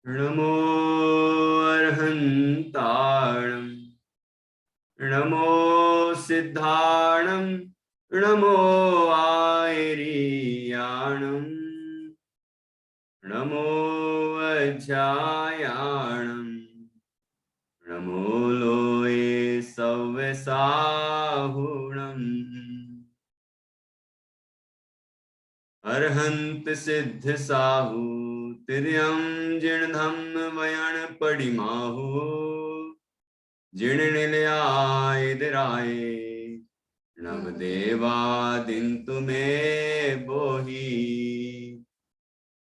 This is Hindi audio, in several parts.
नमो अर्हन्ताणं नमो सिद्धाणं नमो आयर्याणं नमो अज्जायाणं नमो लोये सव्यसाहुणम् अर्हन्त सिद्ध साहु तिर्यं जिणधम वयण पडिमाहु जिण निलयाय नवदेवा दिन्तु मे बोहि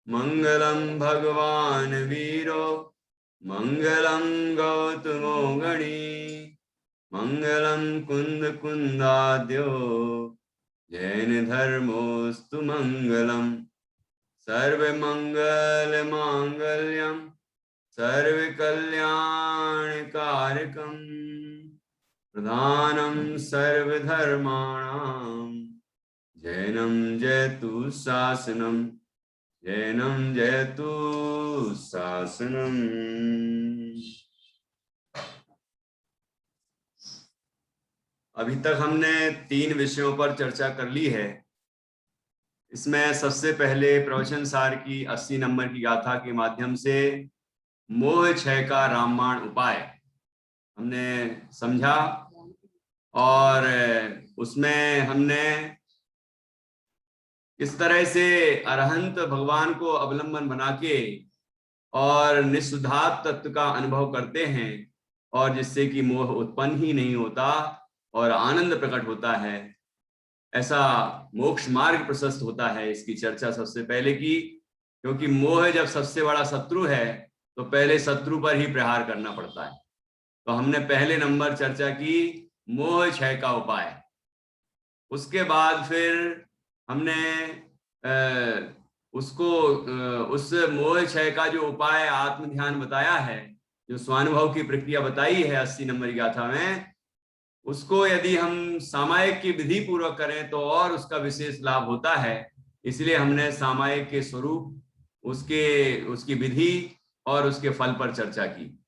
मंगलम भगवान वीरो मंगलम गौतमो गणी मंगलम कुंद कुंदाद्यो जैन धर्मोस्तु मंगलम सर्वमंगल मांगल्यम सर्वकल्याणकारकम प्रधानम सर्वधर्माणां जैनम जयतु शासनम जैनम जयतु शासनम। अभी तक हमने 3 विषयों पर चर्चा कर ली है। इसमें सबसे पहले प्रवचन सार की 80 नंबर की गाथा के माध्यम से मोह क्षय का रामबाण उपाय हमने समझा और उसमें हमने इस तरह से अरहंत भगवान को अवलंबन बना के और निस्सुधात तत्व का अनुभव करते हैं और जिससे कि मोह उत्पन्न ही नहीं होता और आनंद प्रकट होता है, ऐसा मोक्ष मार्ग प्रशस्त होता है। इसकी चर्चा सबसे पहले की, क्योंकि मोह जब सबसे बड़ा शत्रु है तो पहले शत्रु पर ही प्रहार करना पड़ता है। तो हमने पहले नंबर चर्चा की मोह क्षय का उपाय। उसके बाद फिर हमने उस मोह क्षय का जो उपाय आत्म ध्यान बताया है, जो स्वानुभव की प्रक्रिया बताई है 80 नंबर की गाथा में, उसको यदि हम सामायिक की विधि पूर्वक करें तो और उसका विशेष लाभ होता है। इसलिए हमने सामायिक के स्वरूप, उसकी विधि और उसके फल पर चर्चा की।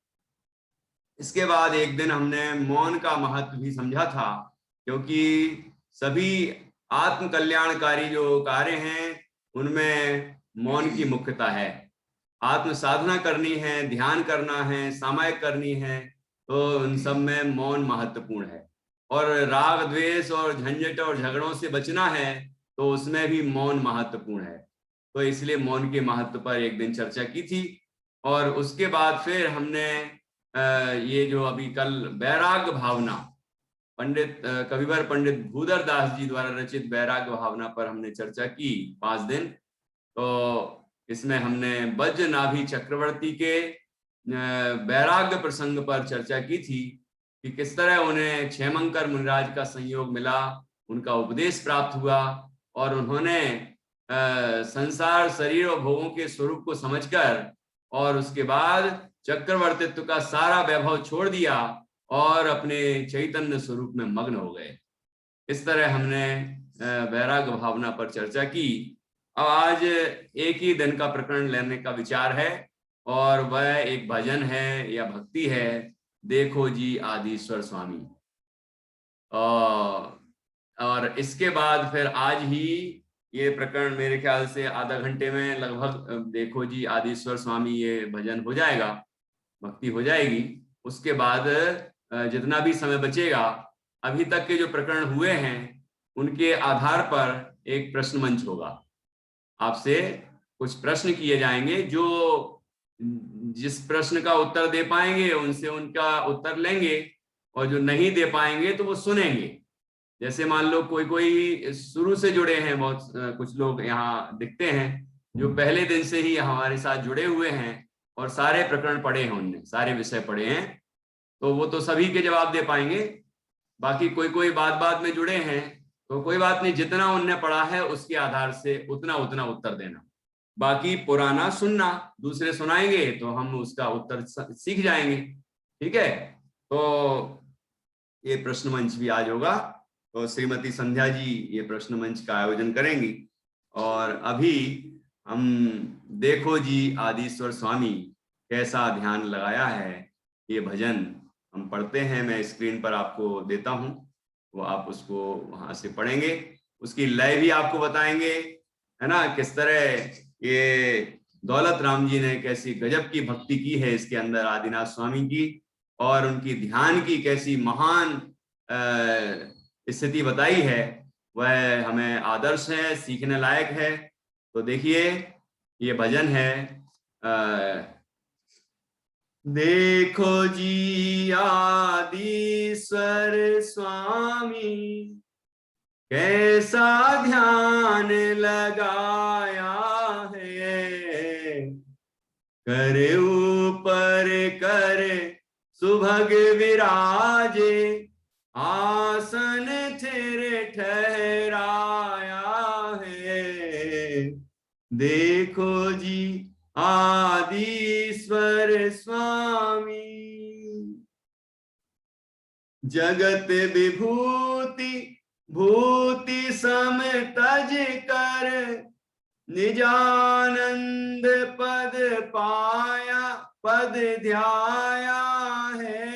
इसके बाद एक दिन हमने मौन का महत्व भी समझा था, क्योंकि सभी आत्म कल्याणकारी जो कार्य हैं उनमें मौन की मुख्यता है। आत्म साधना करनी है, ध्यान करना है, सामायिक करनी है, तो उन सब में मौन महत्वपूर्ण है। और राग द्वेष और झंझट और झगड़ों से बचना है तो उसमें भी मौन महत्वपूर्ण है। तो इसलिए मौन के महत्व पर एक दिन चर्चा की थी। और उसके बाद फिर हमने ये जो अभी कल वैराग्य भावना, पंडित कविवर पंडित भूधर दास जी द्वारा रचित वैराग्य भावना पर हमने चर्चा की 5 दिन। तो इसमें हमने वज्र नाभि चक्रवर्ती के वैराग्य प्रसंग पर चर्चा की थी कि किस तरह उन्हें क्षेमंकर मुनिराज का संयोग मिला, उनका उपदेश प्राप्त हुआ और उन्होंने संसार शरीर और भोगों के स्वरूप को समझकर और उसके बाद चक्रवर्तित्व का सारा वैभव छोड़ दिया और अपने चैतन्य स्वरूप में मग्न हो गए। इस तरह हमने वैराग्य भावना पर चर्चा की। अब आज एक ही दिन का प्रकरण लेने का विचार है और वह एक भजन है या भक्ति है, देखो जी आदिश्वर स्वामी। और इसके बाद फिर आज ही ये प्रकरण मेरे ख्याल से आधा घंटे में लगभग देखो जी आदिश्वर स्वामी ये भजन हो जाएगा, भक्ति हो जाएगी। उसके बाद जितना भी समय बचेगा, अभी तक के जो प्रकरण हुए हैं उनके आधार पर एक प्रश्न मंच होगा। आपसे कुछ प्रश्न किए जाएंगे, जो जिस प्रश्न का उत्तर दे पाएंगे उनसे उनका उत्तर लेंगे और जो नहीं दे पाएंगे तो वो सुनेंगे। जैसे मान लो कोई शुरू से जुड़े हैं, बहुत कुछ लोग यहाँ दिखते हैं जो पहले दिन से ही हमारे साथ जुड़े हुए हैं और सारे प्रकरण पढ़े हैं, उनने सारे विषय पढ़े हैं, तो वो तो सभी के जवाब दे पाएंगे। बाकी कोई बाद में जुड़े हैं तो कोई बात नहीं, जितना उनने पढ़ा है उसके आधार से उतना उत्तर देना। बाकी पुराना सुनना, दूसरे सुनाएंगे तो हम उसका उत्तर सीख जाएंगे। ठीक है, तो ये प्रश्न मंच भी आज होगा। तो श्रीमती संध्या जी ये प्रश्न मंच का आयोजन करेंगी। और अभी हम देखो जी आदिश्वर स्वामी कैसा ध्यान लगाया है। ये भजन हम पढ़ते हैं, मैं स्क्रीन पर आपको देता हूं, वो आप उसको वहां से पढ़ेंगे। उसकी लय भी आपको बताएंगे, है ना, किस तरह ये दौलत राम जी ने कैसी गजब की भक्ति की है इसके अंदर आदिनाथ स्वामी की, और उनकी ध्यान की कैसी महान स्थिति बताई है, वह हमें आदर्श है, सीखने लायक है। तो देखिए ये भजन है, देखो जी आदिश्वर स्वामी कैसा ध्यान लगाया है, कर ऊपर कर सुभग विराजे, आसन थिर ठहराया है। देखो जी आदिश्वर स्वामी जगत विभूति भूति सम तज कर, निजानंद पद पाया पद ध्याया है।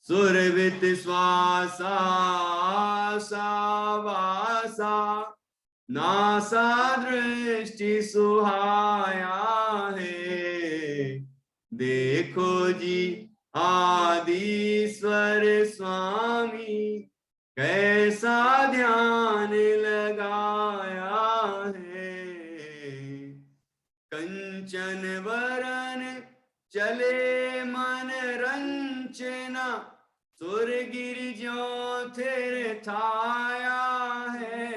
सुरवित श्वासा वासा नासा दृष्टि सुहाया है। देखो जी आदिश्वर स्वामी कैसा ध्यान लगाया है। कंचन वरन चले मन रंचना, सुर गिरिजों थिर थाया है।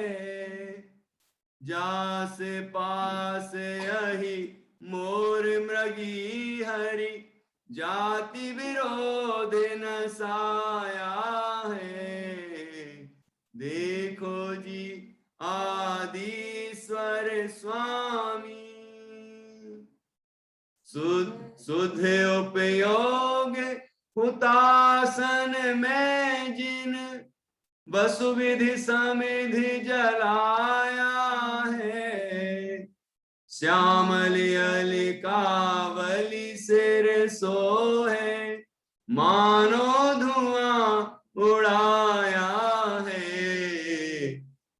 जास पास यही मोर मृगी हरि, जाति विरोध नसाया है। देखो जी आदिश्वर स्वामी सुध उपयोग हुतासन में जिन, वसुविधि समिधि जलाया है। श्यामली अली कावली सिर सोहे, मानो धुआं उड़ाया है।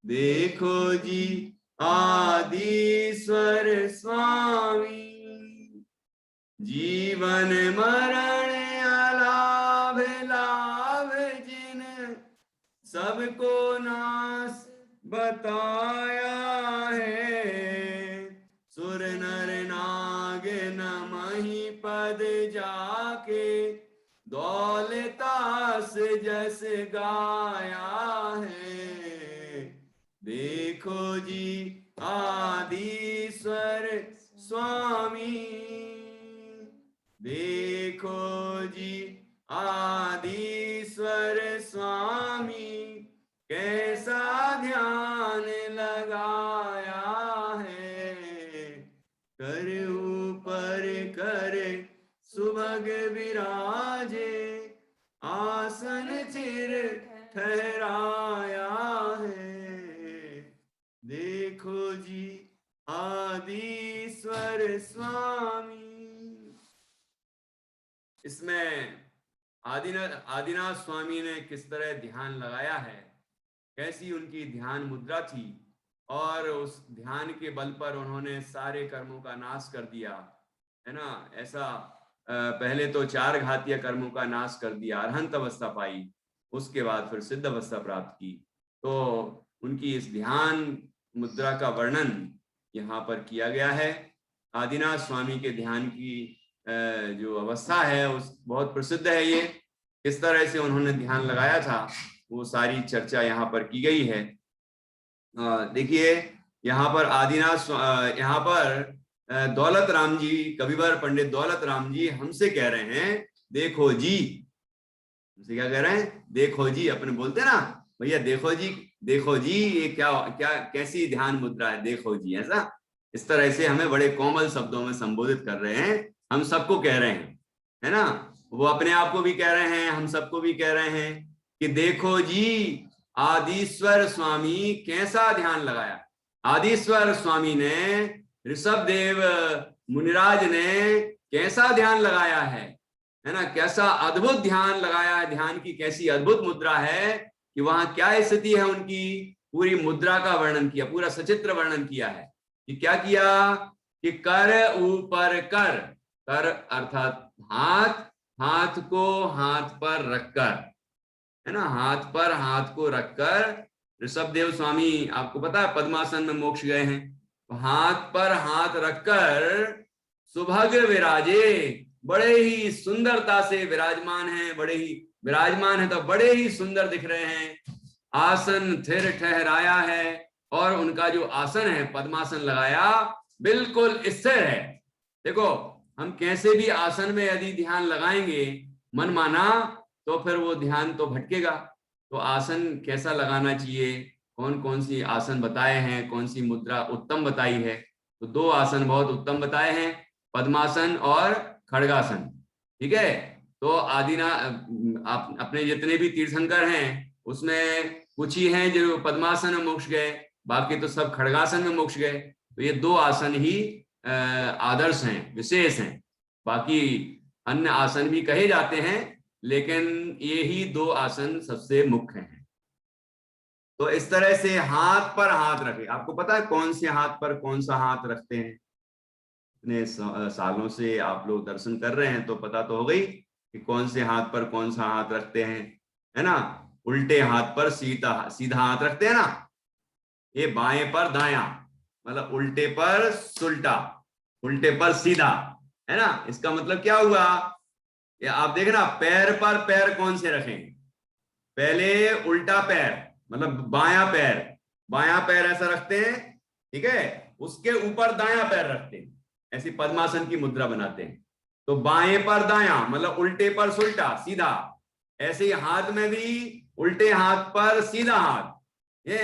देखो जी आदिश्वर स्वामी जीवन मरण अलाभ लाभ जिन, सबको नास बताया है। सुर नर नाग नमहि पद जाके, दौलतास जस गाया है। देखो जी आदिश्वर स्वामी, देखो जी आदिश्वर स्वामी कैसा ध्यान लगाया है। कर ऊपर कर सुभग विराजे, आसन चिर ठहराया है। देखो जी आदिश्वर स्वामी। इसमें आदिनाथ स्वामी ने किस तरह ध्यान लगाया है, कैसी उनकी ध्यान मुद्रा थी, और उस ध्यान के बल पर उन्होंने सारे कर्मों का नाश कर दिया, है ना। ऐसा पहले तो 4 घातीय कर्मों का नाश कर दिया, अरहंत अवस्था पाई, उसके बाद फिर सिद्ध अवस्था प्राप्त की। तो उनकी इस ध्यान मुद्रा का वर्णन यहाँ पर किया गया है। आदिनाथ स्वामी के ध्यान की जो अवस्था है उस बहुत प्रसिद्ध है। ये किस तरह से उन्होंने ध्यान लगाया था वो सारी चर्चा यहाँ पर की गई है। देखिए यहाँ पर आदिनाथ यहाँ पर दौलत राम जी, कविवर पंडित दौलत राम जी हमसे कह रहे हैं देखो जी। हमसे क्या कह रहे हैं? देखो जी। अपने बोलते ना भैया देखो जी, देखो जी, ये क्या क्या कैसी ध्यान मुद्रा है, देखो जी। ऐसा इस तरह से हमें बड़े कोमल शब्दों में संबोधित कर रहे हैं, हम सबको कह रहे हैं, है ना। वो अपने आप को भी कह रहे हैं, हम सबको भी कह रहे हैं कि देखो जी आदिश्वर स्वामी कैसा ध्यान लगाया। आदिश्वर स्वामी ने, ऋषभ देव मुनिराज ने कैसा ध्यान लगाया है ना, कैसा अद्भुत ध्यान लगाया है, ध्यान की कैसी अद्भुत मुद्रा है कि वहां क्या स्थिति है उनकी, पूरी मुद्रा का वर्णन किया, पूरा सचित्र वर्णन किया है कि क्या किया कि कर ऊपर कर, कर अर्थात हाथ, हाथ को हाथ पर रखकर, है ना, हाथ पर हाथ को रखकर ऋषभदेव स्वामी आपको पता है पद्मासन में मोक्ष गए हैं, तो हाथ पर हाथ रखकर सुभग विराजे, बड़े ही सुंदरता से विराजमान हैं, बड़े ही विराजमान है तो बड़े ही सुंदर दिख रहे हैं, आसन थिर ठहराया है, और उनका जो आसन है पद्मासन लगाया बिल्कुल स्थिर है। देखो हम कैसे भी आसन में यदि ध्यान लगाएंगे मन माना तो फिर वो ध्यान तो भटकेगा। तो आसन कैसा लगाना चाहिए, कौन कौन सी आसन बताए हैं, कौन सी मुद्रा उत्तम बताई है, तो 2 आसन बहुत उत्तम बताए हैं, पद्मासन और खड़गासन। ठीक है, तो आदिना आप अपने जितने भी तीर्थंकर हैं उसमें कुछ ही हैं जो पद्मासन में मोक्ष गए, बाकी तो सब खड़गासन में मोक्ष गए। तो ये 2 आसन ही आदर्श हैं, विशेष हैं, बाकी अन्य आसन भी कहे जाते हैं लेकिन ये ही 2 आसन सबसे मुख्य हैं। तो इस तरह से हाथ पर हाथ रखे, आपको पता है कौन से हाथ पर कौन सा हाथ रखते हैं, इतने सालों से आप लोग दर्शन कर रहे हैं तो पता तो हो गई कि कौन से हाथ पर कौन सा हाथ रखते हैं, है ना। उल्टे हाथ पर सीधा सीधा हाथ रखते हैं ना, ये बाएं पर दायां, मतलब उल्टे पर सुल्टा, उल्टे पर सीधा, है ना। इसका मतलब क्या हुआ, ये आप देखना पैर पर पैर कौन से रखें, पहले उल्टा पैर मतलब बायां पैर ऐसा रखते हैं, ठीक है, उसके ऊपर दायां पैर रखते हैं, ऐसी पद्मासन की मुद्रा बनाते हैं। तो बाएं पर दायां मतलब उल्टे पर सुल्टा सीधा, ऐसे ही हाथ में भी उल्टे हाथ पर सीधा हाथ। ये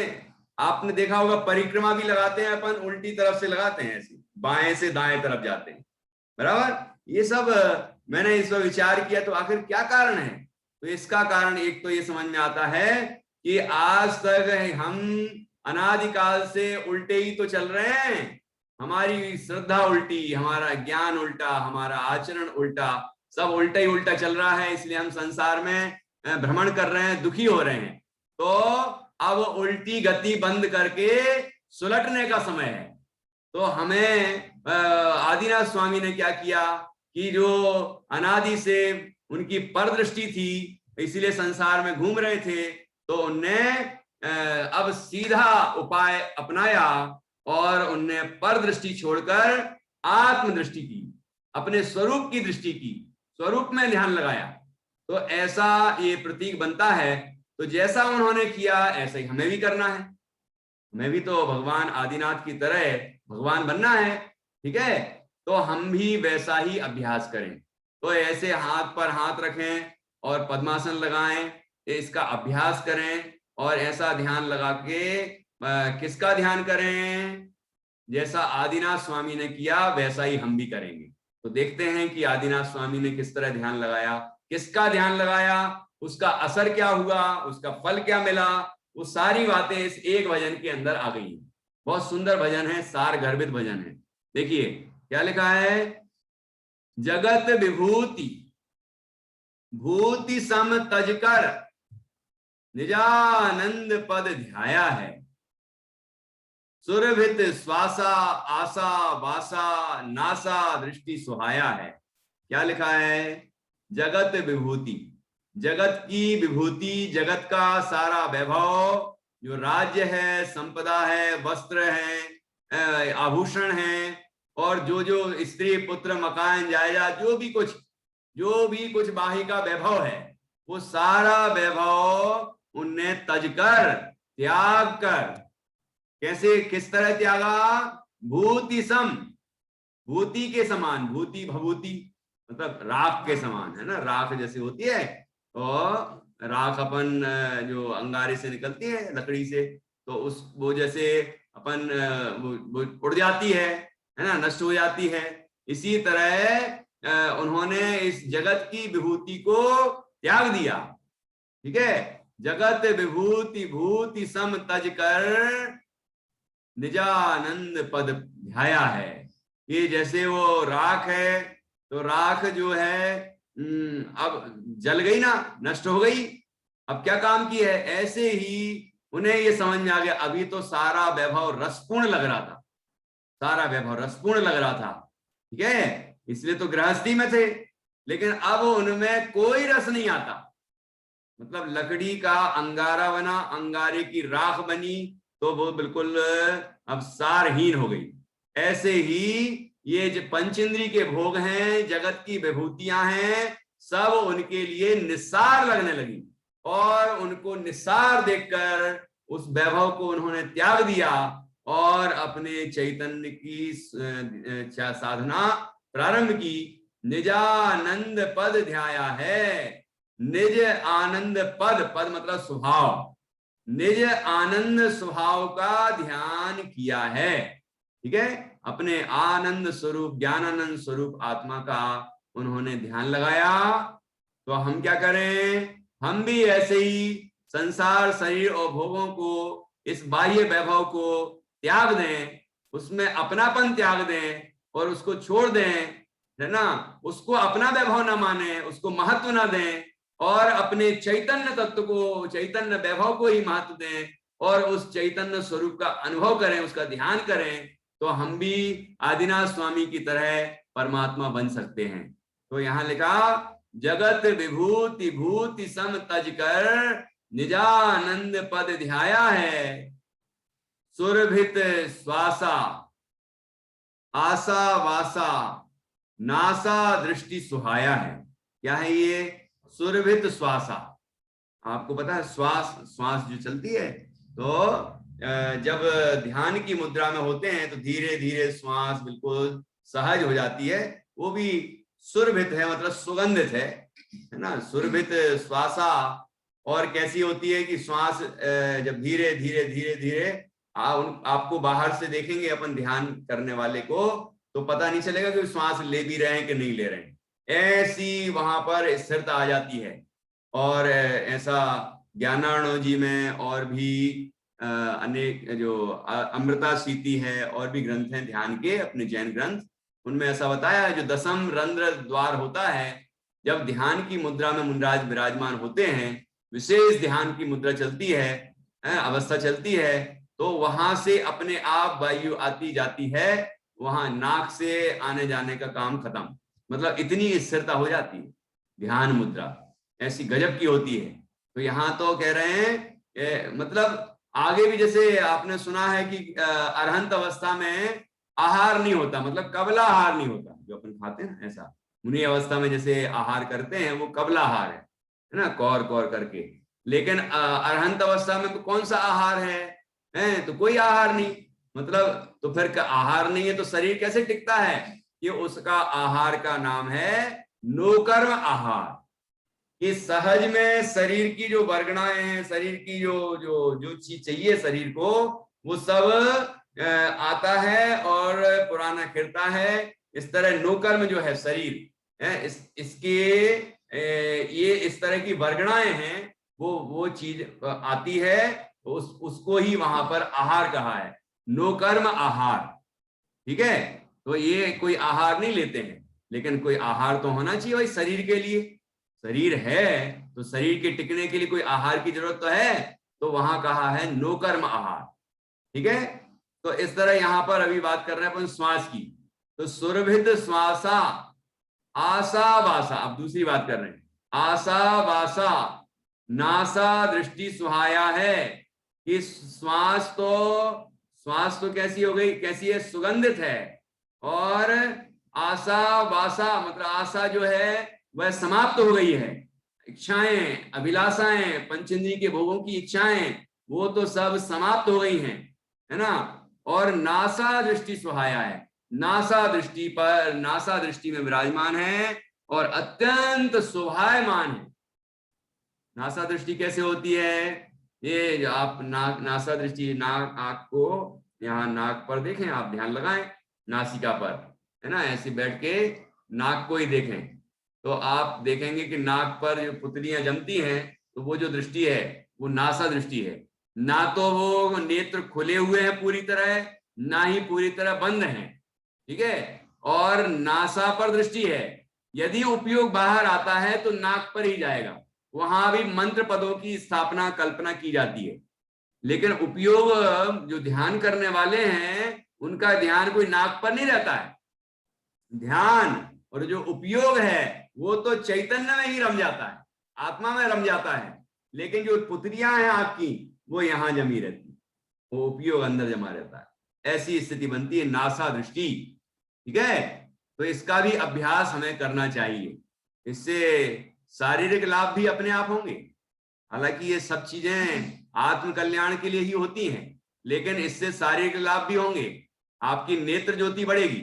आपने देखा होगा परिक्रमा भी लगाते हैं अपन, उल्टी तरफ से लगाते हैं, ऐसे बाएं से दाएं तरफ जाते हैं, बराबर। ये सब मैंने इस पर विचार किया तो आखिर क्या कारण है, तो इसका कारण एक तो ये समझ में आता है कि आज तक हम अनादिकाल से उल्टे ही तो चल रहे हैं, हमारी श्रद्धा उल्टी, हमारा ज्ञान उल्टा, हमारा आचरण उल्टा, सब उल्टा ही उल्टा चल रहा है, इसलिए हम संसार में भ्रमण कर रहे हैं, दुखी हो रहे हैं। तो अब उल्टी गति बंद करके सुलटने का समय है। तो हमें आदिनाथ स्वामी ने क्या किया कि जो अनादि से उनकी परदृष्टि थी, इसीलिए संसार में घूम रहे थे, तो उनने अब सीधा उपाय अपनाया और उनने परदृष्टि छोड़कर आत्मदृष्टि की, अपने स्वरूप की दृष्टि की, स्वरूप में ध्यान लगाया। तो ऐसा ये प्रतीक बनता है। तो जैसा उन्होंने किया ऐसा ही हमें भी करना है, हमें भी तो भगवान आदिनाथ की तरह भगवान बनना है, ठीक है। तो हम भी वैसा ही अभ्यास करें, तो ऐसे हाथ पर हाथ रखें और पद्मासन लगाएं, इसका अभ्यास करें और ऐसा ध्यान लगा के किसका ध्यान करें, जैसा आदिनाथ स्वामी ने किया वैसा ही हम भी करेंगे। तो देखते हैं कि आदिनाथ स्वामी ने किस तरह ध्यान लगाया, किसका ध्यान लगाया, उसका असर क्या हुआ, उसका फल क्या मिला, वो सारी बातें इस एक भजन के अंदर आ गई हैं। बहुत सुंदर भजन है, सार गर्भित भजन है। देखिए क्या लिखा है, जगत विभूति भूति सम तजकर निजानंद पद ध्याया है, सुरभित श्वासा आशा वासा नासा दृष्टि सुहाया है। क्या लिखा है, जगत विभूति, जगत की विभूति, जगत का सारा वैभव, जो राज्य है, संपदा है, वस्त्र है, आभूषण है, और जो जो स्त्री पुत्र मकान जायदाद जो भी कुछ बाही का वैभव है, वो सारा वैभव उनने तजकर त्याग कर, कैसे किस तरह त्यागा, भूति सम, भूति के समान, भूति भभूति मतलब राख के समान, है ना, राख जैसे होती है, और राख अपन जो अंगारे से निकलती है लकड़ी से, तो उस वो जैसे अपन वो उड़ जाती है ना, नष्ट हो जाती है। इसी तरह उन्होंने इस जगत की विभूति को त्याग दिया, ठीक है। जगत विभूति भूति सम तज कर निजानंद पद ध्याया है। ये जैसे वो राख है, तो राख जो है अब जल गई ना, नष्ट हो गई। अब क्या काम की है, ऐसे ही उन्हें ये समझ में आ गया, अभी तो सारा वैभव रसपूर्ण लग रहा था, सारा वैभव रसपूर्ण लग रहा था, ठीक है, इसलिए तो गृहस्थी में थे। लेकिन अब उनमें कोई रस नहीं आता, मतलब लकड़ी का अंगारा बना, अंगारे की राख बनी, तो वो बिल्कुल अब सारहीन हो गई। ऐसे ही ये जो पंचेंद्री के भोग हैं, जगत की विभूतियां हैं, सब उनके लिए निस्सार लगने लगी, और उनको निस्सार देखकर उस वैभव को उन्होंने त्याग दिया और अपने चैतन्य की साधना प्रारंभ की। निजानंद पद ध्याया है, निज आनंद पद, पद मतलब स्वभाव, निज आनंद स्वभाव का ध्यान किया है, ठीक है, अपने आनंद स्वरूप, ज्ञानानंद स्वरूप आत्मा का उन्होंने ध्यान लगाया। तो हम क्या करें, हम भी ऐसे ही संसार, शरीर और भोगों को, इस बाह्य वैभव को त्याग दें, उसमें अपनापन त्याग दें और उसको छोड़ दें, है ना, उसको अपना वैभव ना माने, उसको महत्व ना दें, और अपने चैतन्य तत्व को, चैतन्य वैभव को ही महत्व दें और उस चैतन्य स्वरूप का अनुभव करें, उसका ध्यान करें, तो हम भी आदिनाथ स्वामी की तरह परमात्मा बन सकते हैं। तो यहां लिखा, जगत विभूति भूति सम तज कर निजानंद पद ध्याया है, सुरभित श्वासा आशा वासा नासा दृष्टि सुहाया है। क्या है ये, सुरभित श्वासा, आपको पता है श्वास, श्वास जो चलती है, तो जब ध्यान की मुद्रा में होते हैं तो धीरे धीरे श्वास बिल्कुल सहज हो जाती है, वो भी सुरभित है, मतलब सुगंधित है ना, सुरभित श्वासा। और कैसी होती है कि श्वास जब धीरे धीरे धीरे धीरे आपको बाहर से देखेंगे अपन ध्यान करने वाले को, तो पता नहीं चलेगा कि श्वास ले भी रहे हैं कि नहीं ले रहे हैं, ऐसी वहां पर स्थिरता आ जाती है। और ऐसा ज्ञानार्णव जी में और भी अनेक जो अमृता सीति है और भी ग्रंथ हैं ध्यान के, अपने जैन ग्रंथ, उनमें ऐसा बताया है, जो दसम रंध्र द्वार होता है, जब ध्यान की मुद्रा में मुनिराज विराजमान होते हैं, विशेष ध्यान की मुद्रा चलती है, अवस्था चलती है, तो वहां से अपने आप वायु आती जाती है, वहां नाक से आने जाने का काम खत्म, मतलब इतनी स्थिरता हो जाती है, ध्यान मुद्रा ऐसी गजब की होती है। तो यहाँ तो कह रहे हैं मतलब आगे भी जैसे आपने सुना है कि अरहंत अवस्था में आहार नहीं होता, मतलब कबला आहार नहीं होता, जो अपन खाते हैं ना, ऐसा मुनि अवस्था में जैसे आहार करते हैं वो कबला आहार है ना, कौर कौर करके। लेकिन अरहंत अवस्था में तो कौन सा आहार है, तो कोई आहार नहीं, मतलब तो फिर आहार नहीं है तो शरीर कैसे टिकता है, कि उसका आहार का नाम है नोकर्म आहार। कि सहज में शरीर की जो वर्गणाएं हैं, शरीर की जो जो जो चीज चाहिए शरीर को, वो सब आता है और पुराना खिरता है। इस तरह नोकर्म जो है शरीर है, इसके ये इस तरह की वर्गणाएं हैं, वो चीज आती है, उसको ही वहां पर आहार कहा है, नोकर्म आहार, ठीक है। तो ये कोई आहार नहीं लेते हैं, लेकिन कोई आहार तो होना चाहिए भाई शरीर के लिए, शरीर है तो शरीर के टिकने के लिए कोई आहार की जरूरत तो है, तो वहां कहा है नोकर्म आहार, ठीक है। तो इस तरह यहां पर अभी बात कर रहे हैं अपन श्वास की, तो सुरभित श्वासा आशा वासा, अब दूसरी बात कर रहे हैं, आशा वासा नासा दृष्टि सुहाया है, कि श्वास तो कैसी हो गई, कैसी है, सुगंधित है, और आशा वासा मतलब आशा जो है वह समाप्त हो गई है, इच्छाएं, अभिलाषाएं, पंचेंद्रिय के भोगों की इच्छाएं, वो तो सब समाप्त हो गई हैं, है ना। और नासा दृष्टि सुहाया है, नासा दृष्टि पर, नासा दृष्टि में विराजमान है और अत्यंत शोभायमान है। नासा दृष्टि कैसे होती है, ये आप नासा दृष्टि, नाक, आंख को यहाँ नाक पर देखें, आप ध्यान लगाएं नासिका पर, है ना, ऐसे बैठ के नाक को ही देखें, तो आप देखेंगे कि नाक पर जो पुतलियां जमती हैं, तो वो जो दृष्टि है वो नासा दृष्टि है, ना तो वो नेत्र खुले हुए हैं पूरी तरह, ना ही पूरी तरह बंद हैं, ठीक है। और नासा पर दृष्टि है। यदि उपयोग बाहर आता है तो नाक पर ही जाएगा, वहां भी मंत्र पदों की स्थापना कल्पना की जाती है। लेकिन उपयोग जो ध्यान करने वाले हैं उनका ध्यान कोई नाक पर नहीं रहता है। ध्यान और जो उपयोग है वो तो चैतन्य में ही रम जाता है, आत्मा में रम जाता है। लेकिन जो पुत्रियां हैं आपकी वो यहां जमी रहती, वो उपयोग अंदर जमा रहता है। ऐसी स्थिति बनती है नासा दृष्टि। ठीक है, तो इसका भी अभ्यास हमें करना चाहिए। इससे शारीरिक लाभ भी अपने आप होंगे। हालांकि ये सब चीजें आत्म कल्याण के लिए ही होती हैं, लेकिन इससे शारीरिक लाभ भी होंगे। आपकी नेत्र ज्योति बढ़ेगी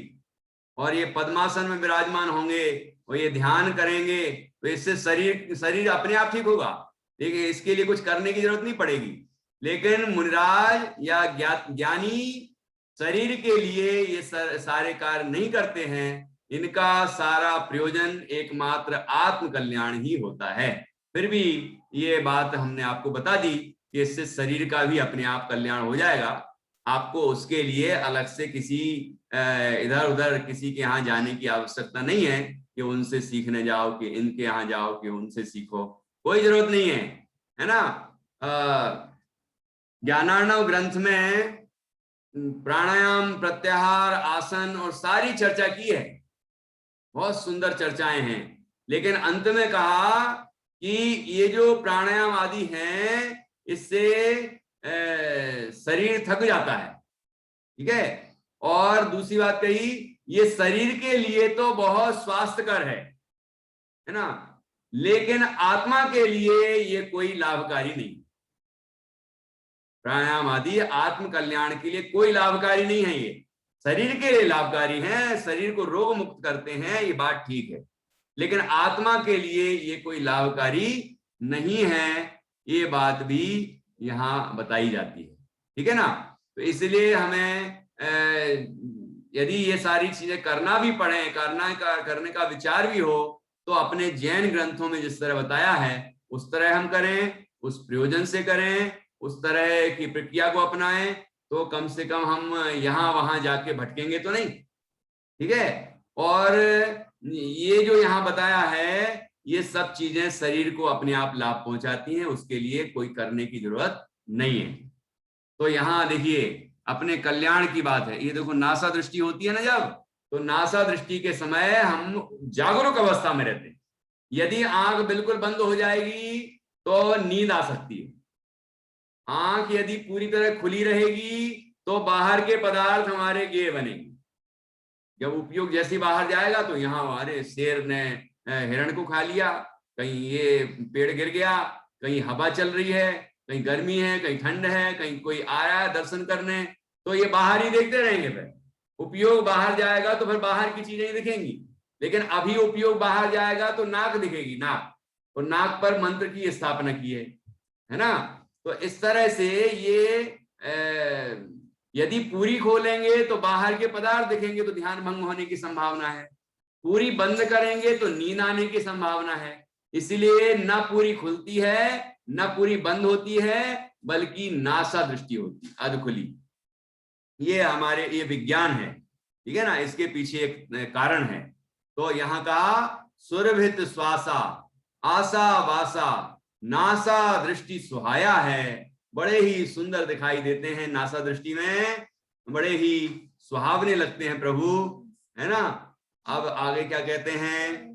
और ये पद्मासन में विराजमान होंगे और ये ध्यान करेंगे तो इससे शरीर अपने आप ठीक होगा। देखिए, इसके लिए कुछ करने की जरूरत नहीं पड़ेगी। लेकिन मुनिराज या ज्ञानी शरीर के लिए ये सारे कार्य नहीं करते हैं। इनका सारा प्रयोजन एकमात्र आत्म कल्याण ही होता है। फिर भी ये बात हमने आपको बता दी कि इससे शरीर का भी अपने आप कल्याण हो जाएगा। आपको उसके लिए अलग से किसी इधर उधर किसी के यहाँ जाने की आवश्यकता नहीं है कि उनसे सीखने जाओ, कि इनके यहाँ जाओ कि उनसे सीखो, कोई जरूरत नहीं है ना। ज्ञानार्णव ग्रंथ में प्राणायाम, प्रत्याहार, आसन और सारी चर्चा की है, बहुत सुंदर चर्चाएं हैं। लेकिन अंत में कहा कि ये जो प्राणायाम आदि हैं इससे शरीर थक जाता है। ठीक है, और दूसरी बात कही, ये शरीर के लिए तो बहुत स्वास्थ्यकर है ना, लेकिन आत्मा के लिए ये कोई लाभकारी नहीं। प्राणायाम आदि आत्म कल्याण के लिए कोई लाभकारी नहीं है। ये शरीर के लिए लाभकारी हैं, शरीर को रोग मुक्त करते हैं, ये बात ठीक है, लेकिन आत्मा के लिए ये कोई लाभकारी नहीं है, ये बात भी यहां बताई जाती है। ठीक है ना। तो इसलिए हमें यदि ये सारी चीजें करना भी पड़े, करने का विचार भी हो, तो अपने जैन ग्रंथों में जिस तरह बताया है उस तरह हम करें, उस प्रयोजन से करें, उस तरह की प्रक्रिया को अपनाएं, तो कम से कम हम यहां वहां जाके भटकेंगे तो नहीं। ठीक है, और ये जो यहाँ बताया है ये सब चीजें शरीर को अपने आप लाभ पहुंचाती हैं, उसके लिए कोई करने की जरूरत नहीं है। तो यहाँ देखिए अपने कल्याण की बात है। ये देखो नासा दृष्टि होती है ना जब, तो नासा दृष्टि के समय हम जागरूक अवस्था में रहते हैं। यदि आंख बिल्कुल बंद हो जाएगी तो नींद आ सकती है। आंख यदि पूरी तरह खुली रहेगी तो बाहर के पदार्थ हमारे गेय बनेंगे। जब उपयोग जैसे बाहर जाएगा तो यहाँ हमारे शेर ने हिरण को खा लिया, कहीं ये पेड़ गिर गया, कहीं हवा चल रही है, कहीं गर्मी है, कहीं ठंड है, कहीं कोई आया है दर्शन करने, तो ये बाहर ही देखते रहेंगे। फिर उपयोग बाहर जाएगा तो फिर बाहर की चीजें ही दिखेंगी। लेकिन अभी उपयोग बाहर जाएगा तो नाक दिखेगी, नाक, और नाक पर मंत्र की स्थापना की है ना। तो इस तरह से ये यदि पूरी खोलेंगे तो बाहर के पदार्थ दिखेंगे तो ध्यान भंग होने की संभावना है, पूरी बंद करेंगे तो नींद आने की संभावना है। इसलिए न पूरी खुलती है न पूरी बंद होती है, बल्कि नासा दृष्टि होती है, अध खुली। ये हमारे ये विज्ञान है। ठीक है ना, इसके पीछे एक कारण है। तो यहाँ कहा सुरभित श्वासा आशा वासा नासा दृष्टि सुहाया है। बड़े ही सुंदर दिखाई देते हैं नासा दृष्टि में, बड़े ही सुहावने लगते हैं प्रभु, है ना। अब आगे क्या कहते हैं,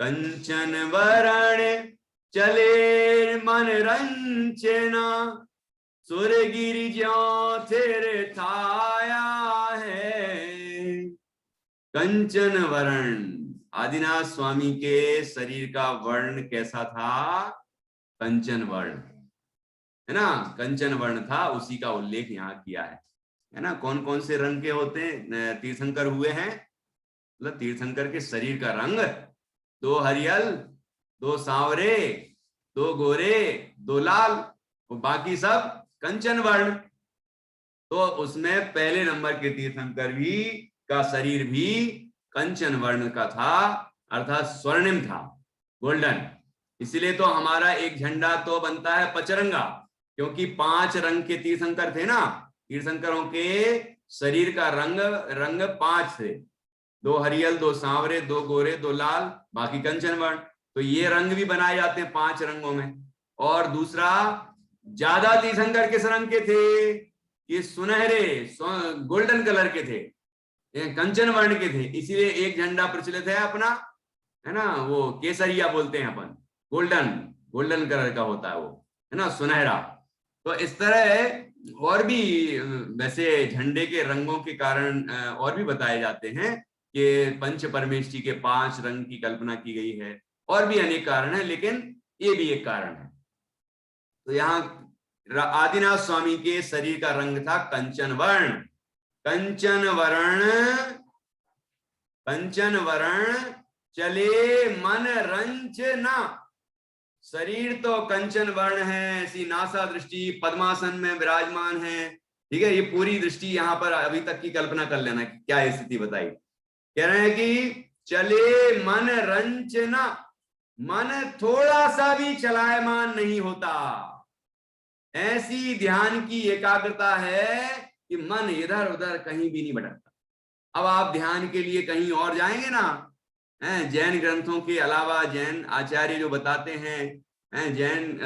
कंचन वरण चले मन रंचना सुरगिरि ज्यों तेरे थाया है। कंचन वर्ण, आदिनाथ स्वामी के शरीर का वर्ण कैसा था, कंचन वर्ण, है ना, कंचन वर्ण था, उसी का उल्लेख यहाँ किया है ना। कौन कौन से रंग के होते हैं तीर्थंकर हुए हैं, मतलब तीर्थंकर के शरीर का रंग, 2 हरियल, 2 सांवरे, 2 गोरे, 2 लाल, और बाकी सब कंचन वर्ण। तो उसमें पहले नंबर के तीर्थंकर भी का शरीर भी कंचन वर्ण का था, अर्थात स्वर्णिम था, गोल्डन। इसलिए तो हमारा एक झंडा तो बनता है पचरंगा, क्योंकि 5 रंग के तीर्थंकर थे ना। तीर्थंकरों के शरीर का रंग 5 थे, दो हरियल, दो सांवरे, दो गोरे, दो लाल, बाकी कंचन वर्ण। तो ये रंग भी बनाए जाते हैं 5 रंगों में। और दूसरा, ज्यादा तीर्थंकर किस रंग के थे? ये सुनहरे गोल्डन कलर के थे, ये कंचन वर्ण के थे। इसीलिए एक झंडा प्रचलित है अपना, है ना, वो केसरिया बोलते हैं अपन, गोल्डन गोल्डन कलर का होता है वो, है ना, सुनहरा। तो इस तरह और भी वैसे झंडे के रंगों के कारण और भी बताए जाते हैं कि पंच परमेष्ठी के 5 रंग की कल्पना की गई है। और भी अनेक कारण है, लेकिन ये भी एक कारण है। तो यहाँ आदिनाथ स्वामी के शरीर का रंग था कंचन वर्ण। कंचन वर्ण, कंचन वर्ण चले मन रंजना। शरीर तो कंचन वर्ण है, ऐसी नासा दृष्टि, पद्मासन में विराजमान है। ठीक है, ये पूरी दृष्टि यहाँ पर अभी तक की कल्पना कर लेना कि क्या स्थिति बताई। कह रहे हैं कि चले मन रंजना, मन थोड़ा सा भी चलायमान नहीं होता। ऐसी ध्यान की एकाग्रता है कि मन इधर उधर कहीं भी नहीं भटकता। अब आप ध्यान के लिए कहीं और जाएंगे ना, जैन ग्रंथों के अलावा जैन आचार्य जो बताते हैं, जैन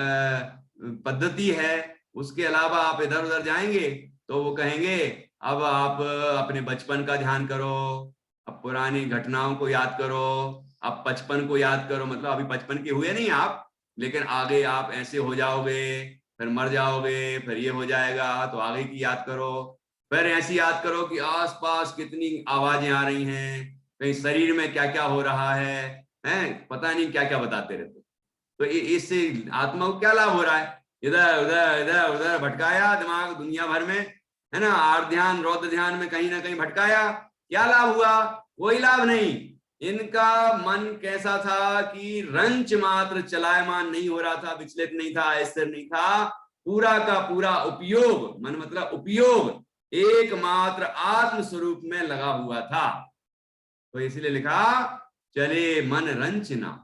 पद्धति है, उसके अलावा आप इधर उधर जाएंगे तो वो कहेंगे अब आप अपने बचपन का ध्यान करो, अब पुरानी घटनाओं को याद करो, अब बचपन को याद करो। मतलब अभी बचपन के हुए नहीं आप, लेकिन आगे आप ऐसे हो जाओगे, फिर मर जाओगे, फिर ये हो जाएगा, तो आगे की याद करो। फिर ऐसी याद करो कि आसपास कितनी आवाजें आ रही हैं, कहीं शरीर में क्या क्या हो रहा है, पता नहीं क्या क्या बताते रहते। तो इससे आत्मा को क्या लाभ हो रहा है? इधर उधर इधर उधर भटकाया दिमाग दुनिया भर में, है ना, आर्त ध्यान रौद्र ध्यान में कहीं ना कहीं भटकाया, क्या लाभ हुआ? कोई लाभ नहीं। इनका मन कैसा था कि रंच मात्र चलायमान नहीं हो रहा था, विचलित नहीं था, स्थिर नहीं था। पूरा का पूरा उपयोग, मन मतलब उपयोग, एकमात्र आत्म स्वरूप में लगा हुआ था। तो इसलिए लिखा चले मन रंचना।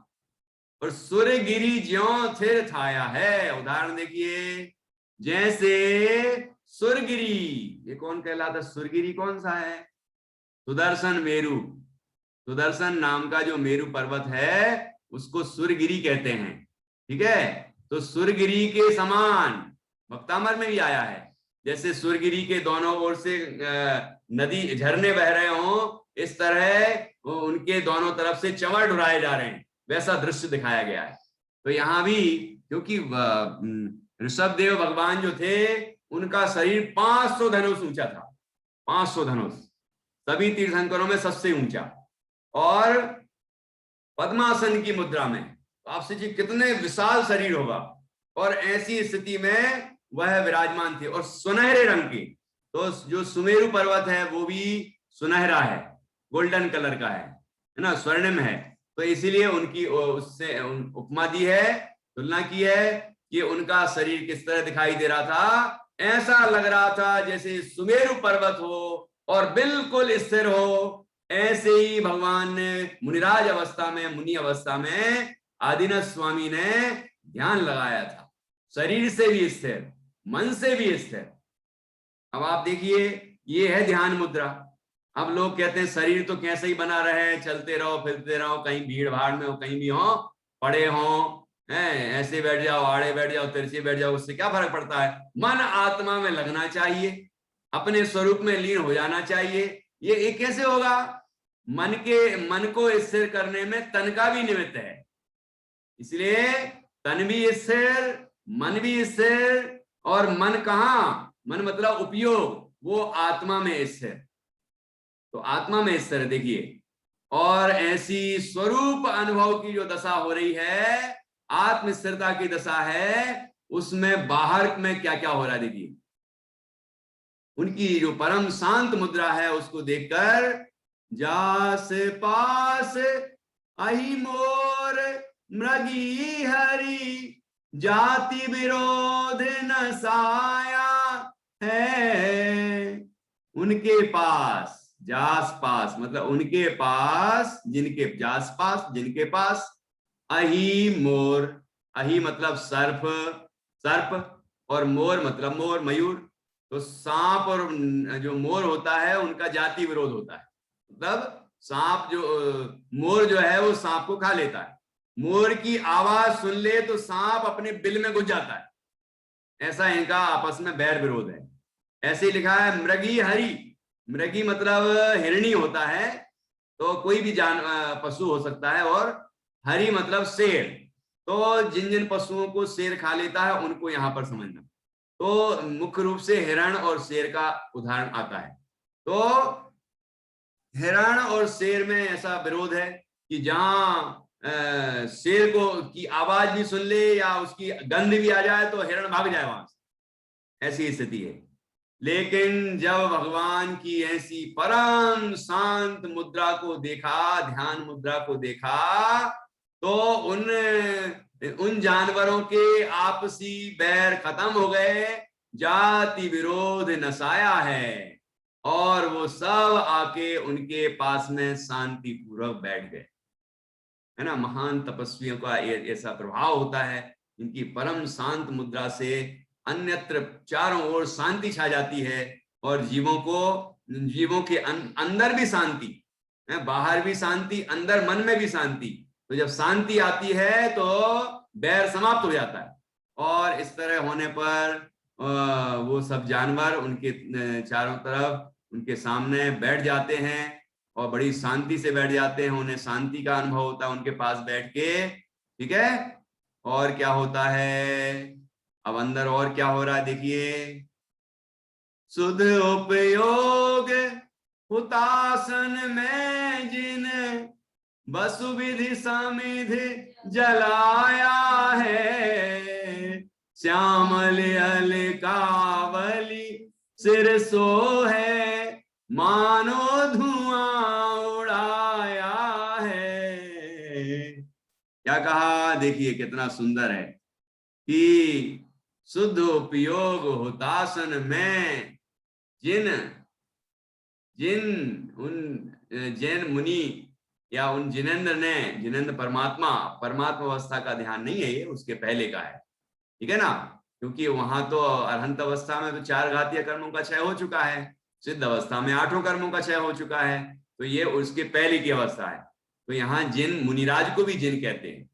और सुरगिरी ज्यों थिर थाया है। उदाहरण देखिए, जैसे सुरगिरी, ये कौन कहलाता? सुरगिरी कौन सा है? सुदर्शन मेरु। सुदर्शन नाम का जो मेरु पर्वत है उसको सुरगिरी कहते हैं। ठीक है, तो सुरगिरी के समान भक्तामर में भी आया है, जैसे सुरगिरी के दोनों ओर से नदी झरने बह रहे हों, इस तरह वो उनके दोनों तरफ से चंवर ढुराए जा रहे हैं, वैसा दृश्य दिखाया गया है। तो यहाँ भी क्योंकि ऋषभदेव भगवान जो थे उनका शरीर 500 धनुष ऊंचा था, 500 धनुष, सभी तीर्थंकरों में सबसे ऊंचा। और पद्मासन की मुद्रा में, तो आप सोचिए कितने विशाल शरीर होगा। और ऐसी स्थिति में वह विराजमान थे और सुनहरे रंग की। तो जो सुमेरु पर्वत है वो भी सुनहरा है, गोल्डन कलर का है ना, स्वर्णिम है। तो इसीलिए उनकी उससे उपमा दी है, तुलना की है कि उनका शरीर किस तरह दिखाई दे रहा था। ऐसा लग रहा था जैसे सुमेरु पर्वत हो और बिल्कुल स्थिर हो। ऐसे ही भगवान ने मुनिराज अवस्था में, मुनि अवस्था में आदिनाथ स्वामी ने ध्यान लगाया था, शरीर से भी स्थिर, मन से भी स्थिर। अब आप देखिए, ये है ध्यान मुद्रा। अब लोग कहते हैं शरीर तो कैसे ही बना रहे, चलते रहो फिरते रहो, कहीं भीड़ भाड़ में हो, कहीं भी हो, पड़े हो, ऐसे बैठ जाओ, आड़े बैठ जाओ, तिरछे बैठ जाओ, उससे क्या फर्क पड़ता है? मन आत्मा में लगना चाहिए, अपने स्वरूप में लीन हो जाना चाहिए। ये कैसे होगा? मन को स्थिर करने में तन का भी निमित्त है, इसलिए तन भी स्थिर, मन भी स्थिर। और मन कहाँ? मन मतलब उपयोग, वो आत्मा में स्थिर। तो आत्मा में स्थिर देखिए। और ऐसी स्वरूप अनुभव की जो दशा हो रही है, आत्म स्थिरता की दशा है, उसमें बाहर में क्या क्या हो रहा है देखिए। उनकी जो परम शांत मुद्रा है उसको देखकर, जास पास अहि मोर मृगी हरि, जाति विरोध न साया है। उनके पास, जास पास मतलब उनके पास, जिनके जास पास, जिनके पास, अहि मोर, अहि मतलब सर्प, सर्प, और मोर मतलब मोर, मयूर। तो सांप और जो मोर होता है उनका जाति विरोध होता है, मतलब सांप जो मोर जो है वो सांप को खा लेता है, मोर की आवाज सुन ले तो सांप अपने बिल में घुस जाता है, ऐसा इनका आपस में बैर विरोध है। ऐसे ही लिखा है मृगी हरि, मृगी मतलब हिरणी होता है, तो कोई भी पशु हो सकता है, और हरि मतलब शेर, तो जिन जिन पशुओं को शेर खा लेता है उनको यहां पर समझना। तो मुख्य रूप से हिरण और शेर का उदाहरण आता है। तो हिरण और शेर में ऐसा विरोध है कि जहां शेर को की आवाज भी सुन ले या उसकी गंध भी आ जाए तो हिरण भाग जाए वहां से, ऐसी स्थिति है। लेकिन जब भगवान की ऐसी परम शांत मुद्रा को देखा, ध्यान मुद्रा को देखा, तो उन जानवरों के आपसी बैर खत्म हो गए, जाति विरोध नसाया है, और वो सब आके उनके पास में शांति पूर्वक बैठ गए, है ना। महान तपस्वियों का ऐसा प्रभाव होता है, इनकी परम शांत मुद्रा से अन्यत्र चारों ओर शांति छा जाती है, और जीवों के अंदर भी शांति है, बाहर भी शांति, अंदर मन में भी शांति। तो जब शांति आती है तो बैर समाप्त हो जाता है, और इस तरह होने पर वो सब जानवर उनके चारों तरफ उनके सामने बैठ जाते हैं, और बड़ी शांति से बैठ जाते हैं, उन्हें शांति का अनुभव होता है उनके पास बैठ के, ठीक है। और क्या होता है अब अंदर, और क्या हो रहा है देखिए, सुध उपयोग हुतासन में जिन वसु विधि समिधि जलाया है, श्यामल अलकावली सिर सो है, मानो धुआं उड़ाया है। क्या कहा देखिए, कितना सुंदर है कि शुद्ध उपयोग हुतासन में जिन उन जैन मुनि या उन जिनेन्द्र ने, जिनेन्द्र परमात्मा अवस्था का ध्यान नहीं है ये, उसके पहले का है, ठीक है ना, क्योंकि वहां तो अरहंत अवस्था में तो 4 घातीय कर्मों का क्षय हो चुका है, सिद्ध अवस्था में 8 कर्मों का क्षय हो चुका है, तो ये उसके पहले की अवस्था है। तो यहाँ जिन मुनिराज को भी जिन कहते हैं,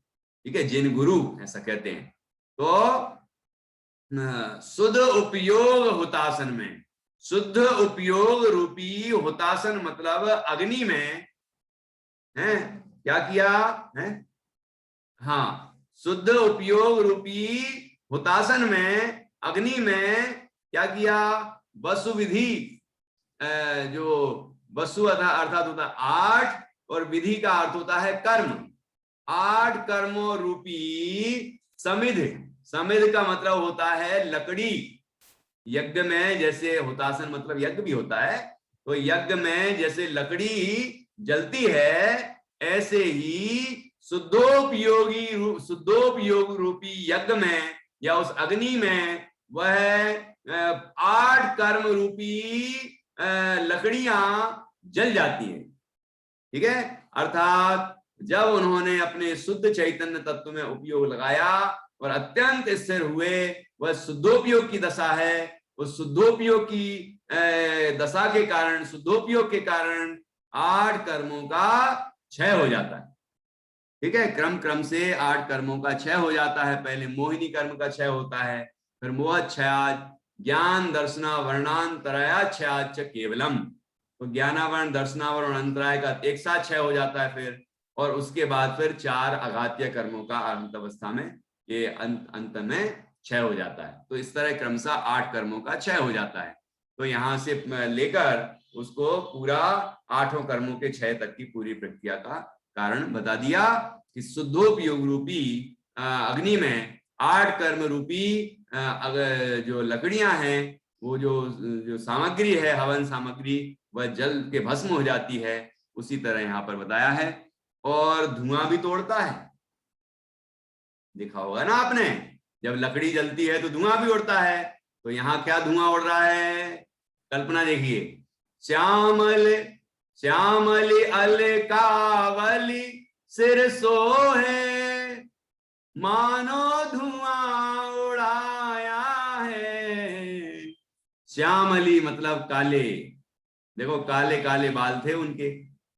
ठीक है, जिन गुरु ऐसा कहते हैं। तो शुद्ध उपयोग हुतासन में, शुद्ध उपयोग रूपी हुतासन मतलब अग्नि में है, क्या किया है, हाँ, शुद्ध उपयोग रूपी हुतासन में अग्नि में क्या किया, वसु विधि, जो वसु अर्थात होता है 8, और विधि का अर्थ होता है कर्म, 8 कर्मों रूपी समिधि, समिध का मतलब होता है लकड़ी। यज्ञ में जैसे हुतासन मतलब यज्ञ भी होता है, तो यज्ञ में जैसे लकड़ी जलती है, ऐसे ही शुद्धोपयोग रूपी यज्ञ में या उस अग्नि में वह 8 कर्म रूपी लकड़ियां जल जाती है, ठीक है। अर्थात जब उन्होंने अपने शुद्ध चैतन्य तत्व में उपयोग लगाया और अत्यंत स्थिर हुए, वह शुद्धोपयोग की दशा है। उस शुद्धोपयोग की दशा के कारण, शुद्धोपयोग के कारण 8 कर्मों का क्षय हो जाता है, ठीक है। क्रम से 8 कर्मों का क्षय हो जाता है। पहले मोहिनी कर्म का क्षय होता है, फिर मोह क्षयाद, ज्ञान दर्शना वर्णांतराया क्षयाच केवलम, तो ज्ञानावरण दर्शनावरण और अंतराय का एक साथ क्षय हो जाता है फिर, और उसके बाद फिर 4 अघातीय कर्मों का अंत अवस्था में ये अंत में क्षय हो जाता है। तो इस तरह क्रमशः 8 कर्मों का क्षय हो जाता है। तो यहां से लेकर उसको पूरा 8 कर्मों के क्षय तक की पूरी प्रक्रिया का कारण बता दिया कि शुद्धोपयोग रूपी अग्नि में 8 कर्म रूपी जो लकड़ियां हैं, वो जो सामग्री है, हवन सामग्री, वह जल के भस्म हो जाती है। उसी तरह यहाँ पर बताया है। और धुआं भी तोड़ता है, देखा होगा ना आपने, जब लकड़ी जलती है तो धुआं भी उड़ता है। तो यहाँ क्या धुआं उड़ रहा है, कल्पना देखिए, श्यामल श्यामली अलकावली सिर सोहे, मानो धुआं उड़ाया है। श्यामली मतलब काले, देखो काले काले बाल थे उनके,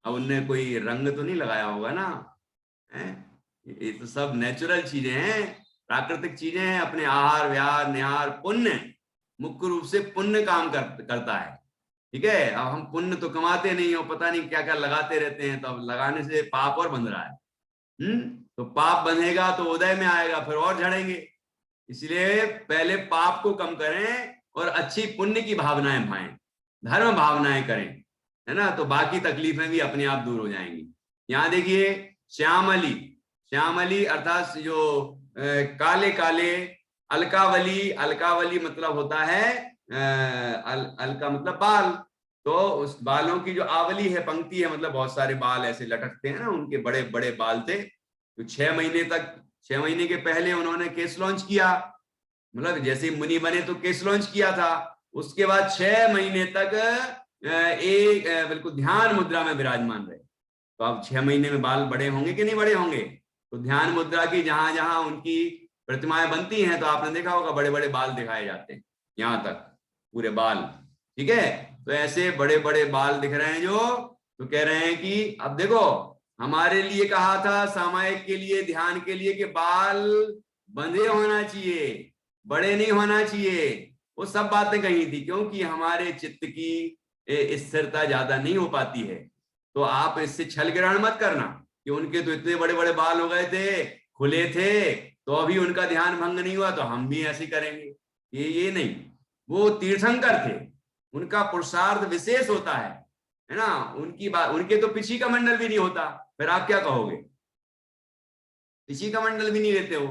अब उनने कोई रंग तो नहीं लगाया होगा ना, है? ये तो सब नेचुरल चीजें हैं, प्राकृतिक चीजें हैं। अपने आहार विहार निहार पुण्य, मुख्य रूप से पुण्य काम करता है। ठीक है, अब हम पुण्य तो कमाते नहीं हो, पता नहीं क्या क्या लगाते रहते हैं, तो अब लगाने से पाप और बंध रहा है। तो पाप बंधेगा तो उदय में आएगा, फिर और झड़ेंगे। इसलिए पहले पाप को कम करें और अच्छी पुण्य की भावनाएं भाएं, धर्म भावनाएं करें, है ना, तो बाकी तकलीफें भी अपने आप दूर हो जाएंगी। यहाँ देखिए श्यामली, श्यामली अर्थात जो काले काले, अलकावली, अलकावली मतलब होता है अलका मतलब बाल, तो उस बालों की जो आवली है, पंक्ति है, मतलब बहुत सारे बाल ऐसे लटकते हैं ना, उनके बड़े बड़े बाल थे। तो 6 महीने तक, 6 महीने के पहले उन्होंने केस लॉन्च किया, मतलब जैसे मुनि बने तो केस लॉन्च किया था, उसके बाद 6 महीने तक एक बिल्कुल ध्यान मुद्रा में विराजमान रहे। तो अब 6 महीने में बाल बड़े होंगे कि नहीं बड़े होंगे? तो ध्यान मुद्रा की जहां जहां उनकी प्रतिमाएं बनती हैं, तो आपने देखा होगा बड़े बड़े बाल दिखाए जाते हैं, यहाँ तक पूरे बाल। ठीक है, तो ऐसे बड़े बड़े बाल दिख रहे हैं जो, तो कह रहे हैं कि अब देखो, हमारे लिए कहा था सामायिक के लिए, ध्यान के लिए, कि बाल बंधे होना चाहिए, बड़े नहीं होना चाहिए। वो सब बातें कही थी, क्योंकि हमारे चित्त की स्थिरता ज्यादा नहीं हो पाती है। तो आप इससे छल ग्रहण मत करना कि उनके तो इतने बड़े बड़े बाल हो गए थे, खुले थे, तो अभी उनका ध्यान भंग नहीं हुआ तो हम भी ऐसे करेंगे। ये नहीं, वो तीर्थंकर थे, उनका पुरुषार्थ विशेष होता है ना। उनकी बात, उनके तो पिछी का मंडल भी नहीं होता, फिर आप क्या कहोगे? पिछी का मंडल भी नहीं लेते हो,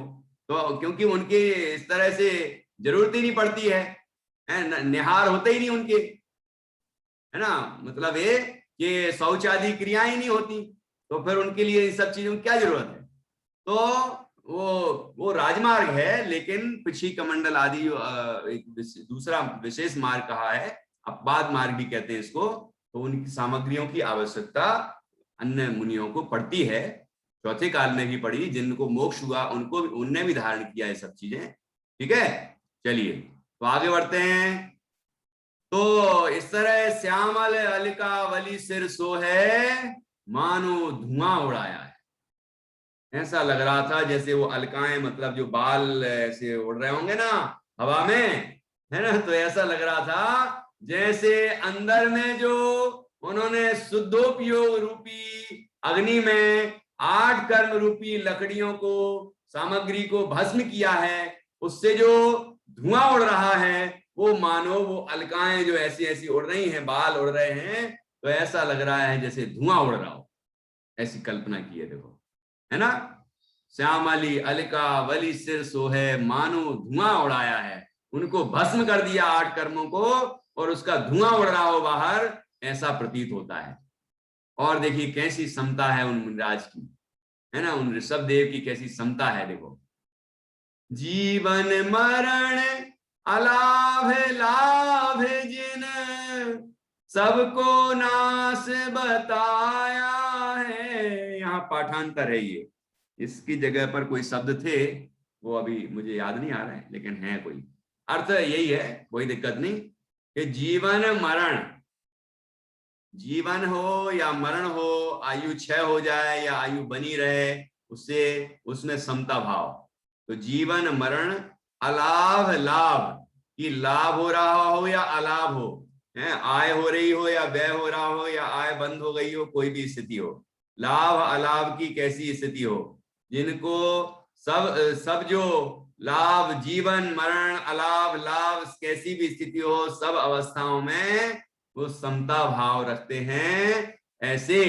तो क्योंकि उनके इस तरह से जरूरत ही नहीं पड़ती है, निहार होते ही नहीं उनके, है ना, मतलब ये कि शौच आदि क्रियाएं ही नहीं होती, तो फिर उनके लिए इन सब चीजों की क्या जरूरत है? तो वो राजमार्ग है, लेकिन पिछी कमंडल आदि एक दूसरा विशेष मार्ग कहा है, अपवाद मार्ग भी कहते हैं इसको। तो उनकी सामग्रियों की आवश्यकता अन्य मुनियों को पड़ती है, चौथे काल में भी पड़ी, जिनको मोक्ष हुआ उनको, उनने भी धारण किया ये सब चीजें। ठीक है, चलिए तो आगे बढ़ते हैं। तो इस तरह श्यामल अलका वली सिर सो है, मानो धुआं उड़ाया है। ऐसा लग रहा था जैसे वो अलकाएं, मतलब जो बाल ऐसे उड़ रहे होंगे ना हवा में, है ना, तो ऐसा लग रहा था जैसे अंदर में जो उन्होंने शुद्धोपयोग रूपी अग्नि में 8 कर्म रूपी लकड़ियों को, सामग्री को भस्म किया है, उससे जो धुआं उड़ रहा है, वो मानो वो अलकाएं जो ऐसी ऐसी उड़ रही हैं, बाल उड़ रहे हैं, तो ऐसा लग रहा है जैसे धुआं उड़ रहा हो। ऐसी कल्पना की है, देखो, है ना। श्यामली अलका वली सिर सो है, मानो धुआं उड़ाया है, उनको भस्म कर दिया 8 कर्मों को, और उसका धुआं उड़ रहा हो बाहर, ऐसा प्रतीत होता है। और देखिए कैसी समता है उन मुनिराज की, है ना, उन ऋषभ देव की कैसी समता है, देखो। जीवन मरण अलाभ लाभ जिन, सबको नाश बताया है। यहाँ पाठांतर है ये, इसकी जगह पर कोई शब्द थे, वो अभी मुझे याद नहीं आ रहा है, लेकिन है कोई अर्थ यही है, कोई दिक्कत नहीं, कि जीवन मरण, जीवन हो या मरण हो, आयु क्षय हो जाए या आयु बनी रहे, उससे उसमें समता भाव। तो जीवन मरण अलाभ लाभ, कि लाभ हो रहा हो या अलाभ हो, है, आय हो रही हो या व्यय हो रहा हो या आय बंद हो गई हो, कोई भी स्थिति हो, लाभ अलाभ की कैसी स्थिति हो, जिनको सब जो लाभ, जीवन मरण अलाभ लाभ, कैसी भी स्थिति हो, सब अवस्थाओं में वो समता भाव रखते हैं ऐसे।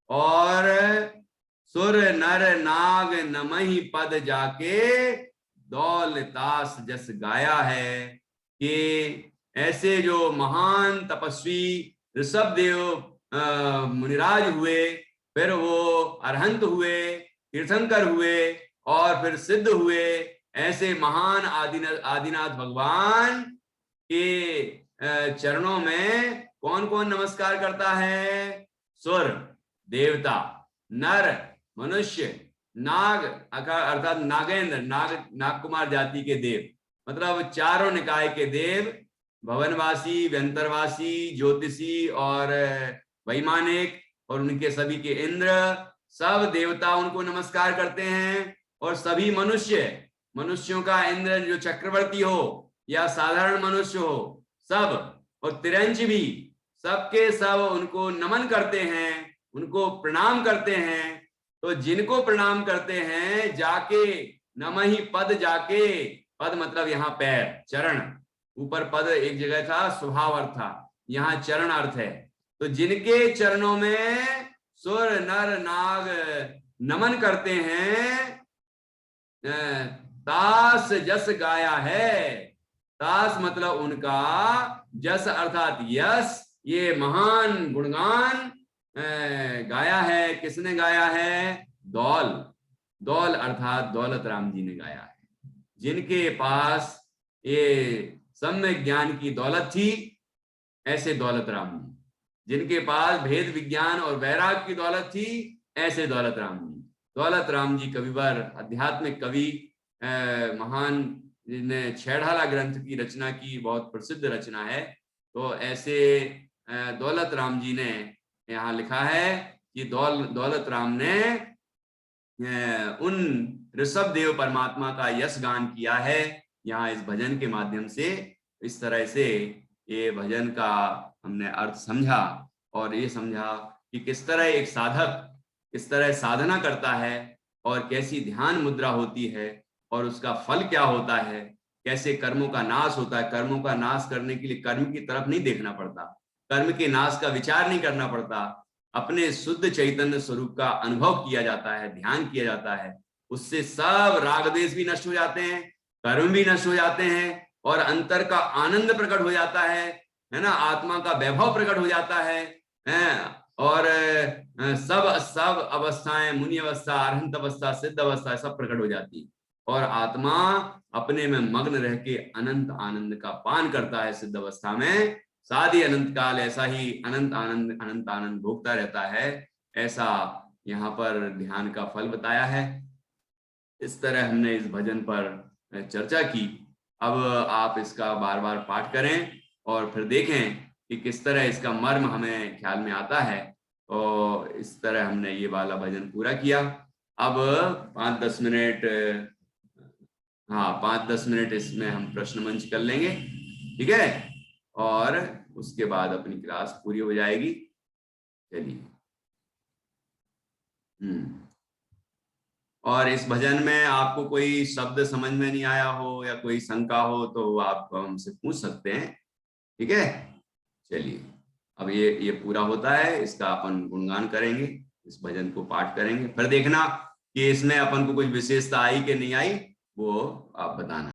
और सुर नर नाग नमहि पद जाके, दौलतास जस गाया है, कि ऐसे जो महान तपस्वी ऋषभ देव मुनिराज हुए, फिर वो अरहंत हुए, तीर्थंकर हुए, और फिर सिद्ध हुए, ऐसे महान आदिनाथ भगवान के चरणों में कौन कौन नमस्कार करता है? सुर देवता, नर मनुष्य, नाग अर्थात नागेंद्र, नाग कुमार जाति के देव, मतलब चारों निकाय के देव, भवनवासी, व्यंतरवासी, ज्योतिषी और वैमानिक, और उनके सभी के इंद्र, सब देवता उनको नमस्कार करते हैं, और सभी मनुष्यों का इंद्र जो चक्रवर्ती हो या साधारण मनुष्य हो, सब, और तिरंज भी, सबके सब उनको नमन करते हैं, उनको प्रणाम करते हैं। तो जिनको प्रणाम करते हैं, जाके नमहि पद, जाके, पद मतलब यहाँ पैर, चरण, ऊपर पद एक जगह था, स्वभाव अर्थ था, यहाँ चरण अर्थ है। तो जिनके चरणों में सुर नर नाग नमन करते हैं, तास जस गाया है। तास मतलब उनका, जस अर्थात यश, ये महान गुणगान गाया है। किसने गाया है? दौल अर्थात दौलत राम जी ने गाया है। जिनके पास ये सम्यक ज्ञान की दौलत थी, ऐसे दौलत राम जी। जिनके पास भेद विज्ञान और वैराग की दौलत थी, ऐसे दौलत राम जी। दौलत राम जी कविवर, आध्यात्मिक कवि, महान, जिन्हें छेड़ाला ग्रंथ की रचना की, बहुत प्रसिद्ध रचना है। तो ऐसे दौलत राम जी ने यहाँ लिखा है कि दौलत राम ने उन ऋषभ देव परमात्मा का यश गान किया है यहाँ इस भजन के माध्यम से। इस तरह से ये भजन का हमने अर्थ समझा, और ये समझा कि किस तरह एक साधक किस तरह साधना करता है, और कैसी ध्यान मुद्रा होती है, और उसका फल क्या होता है, कैसे कर्मों का नाश होता है। कर्मों का नाश करने के लिए कर्म की तरफ नहीं देखना पड़ता, कर्म के नाश का विचार नहीं करना पड़ता, अपने शुद्ध चैतन्य स्वरूप का अनुभव किया जाता है, ध्यान किया जाता है। उससे सब राग द्वेष भी नष्ट हो जाते हैं, कर्म भी नष्ट हो जाते हैं, और अंतर का आनंद प्रकट हो जाता है ना, आत्मा का वैभव प्रकट हो जाता है, और सब अवस्थाएं, मुनि अवस्था, अरहंत अवस्था, सिद्ध अवस्था, सब प्रकट हो जाती है, और आत्मा अपने में मग्न रह के अनंत आनंद का पान करता है। सिद्ध अवस्था में साधी अनंत काल ऐसा ही अनंत आनंद भोगता रहता है। ऐसा यहाँ पर ध्यान का फल बताया है। इस तरह हमने इस भजन पर चर्चा की। अब आप इसका बार बार पाठ करें और फिर देखें कि किस तरह इसका मर्म हमें ख्याल में आता है। और इस तरह हमने ये वाला भजन पूरा किया। अब 5-10 मिनट, हाँ 5-10 मिनट इसमें हम प्रश्न मंच कर लेंगे, ठीक है, और उसके बाद अपनी क्लास पूरी हो जाएगी। चलिए। और इस भजन में आपको कोई शब्द समझ में नहीं आया हो या कोई शंका हो तो आप हमसे पूछ सकते हैं, ठीक है। चलिए, अब ये पूरा होता है, इसका अपन गुणगान करेंगे, इस भजन को पाठ करेंगे, फिर देखना कि इसमें अपन को कुछ विशेषता आई कि नहीं आई, वो आप बताना।